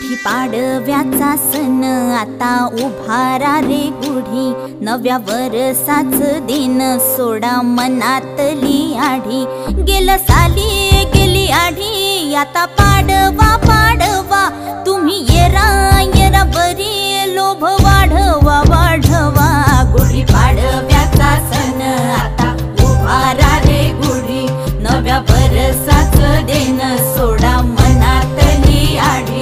गुढी पाडव्याचा सण आता उभारा रे गुढी, नव्या वर्षाच दिन सोडा मनातली आढी। गेलं साली गेली आढी आता पाडवा पाडवा, तुम्ही येरा येरा बरी लोभ वाढवा वाढवा। गुढी पाडव्याचा सण आता उभारा रे गुढी, नव्या वर्षाच दिन सोडा मनातली आढी।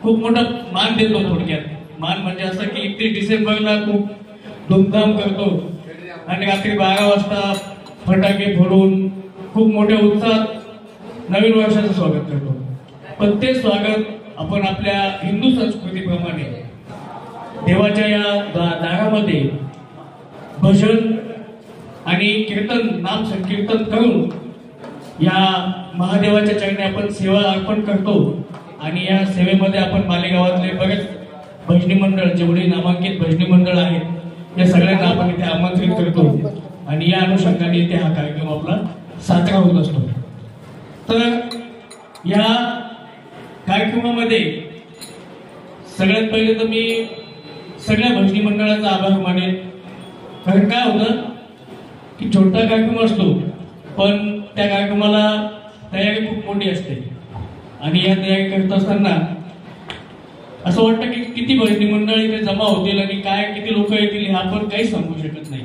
खूप मोठा मान देतो। थोडक्यात मान म्हणजे असं की 31 डिसेंबरला खूप धूमधाम करतो आणि रात्री 12 वाजता फटाके फोडून खूप मोठ्या उत्साहात नवीन वर्षाचं स्वागत करतो। पण ते स्वागत आपण आपल्या हिंदू संस्कृतीप्रमाणे देवाच्या या दारामध्ये भजन आणि कीर्तन नाम संकीर्तन करून या महादेवाच्या चरणी आपण सेवा अर्पण करतो। आणि या सेवेमध्ये आपण मालेगावातले बरेच भजनी मंडळ, जेवढे नामांकित भजनी मंडळ आहेत, या सगळ्यांना आपण इथे आमंत्रित करतो आणि या अनुषंगाने इथे हा कार्यक्रम आपला साजरा होत असतो। तर या कार्यक्रमामध्ये सगळ्यात पहिले तर मी सगळ्या भजनी मंडळाचा आभार मानेन। कारण काय होतं की छोटा कार्यक्रम असतो पण त्या कार्यक्रमाला तयारी खूप मोठी असते आणि या तयारी करत असताना असं वाटतं की किती भजनी मंडळ इथे जमा होतील आणि काय किती लोक येतील हे आपण काही सांगू शकत नाही।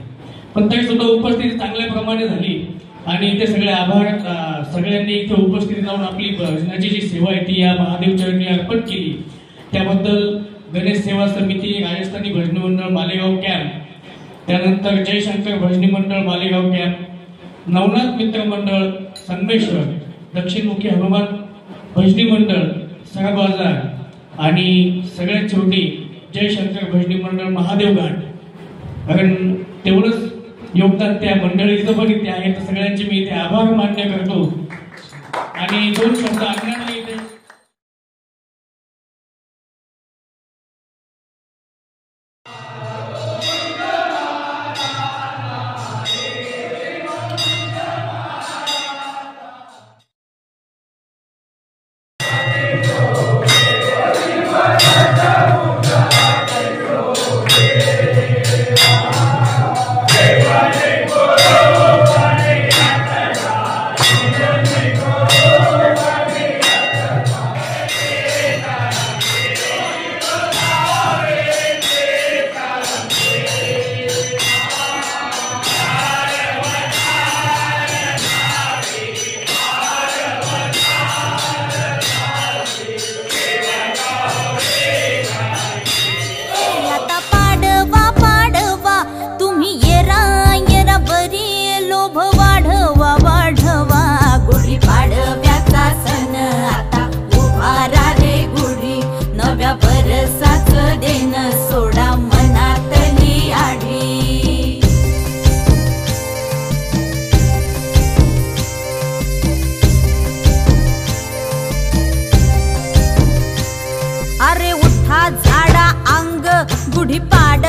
पण तरी सुद्धा उपस्थिती चांगल्या प्रमाणे झाली आणि इथे सगळे आभार सगळ्यांनी इथे उपस्थित राहून आपली भजनाची जी सेवा आहे ती या महादेव चरणी अर्पण केली। त्याबद्दल गणेश सेवा समिती, राजस्थानी भजनी मंडळ मालेगाव कॅम्प त्यानंतर जयशंकर भजनी मंडळ मालेगाव कॅम्प, नवनाथ मित्र मंडळ संगमेश्वर, दक्षिणमुखी हनुमान भजनी मंडळ सराबाजार आणि सगळ्यात शेवटी जयशंकर भजनी मंडळ महादेव घाट. कारण तेवढंच योगदान त्या मंडळीचं पण इथे आहे. तर सगळ्यांचे मी इथे आभार मान्य करतो आणि 2 शब्द अज्ञानाला इथे झाडा अंग गुढी पाड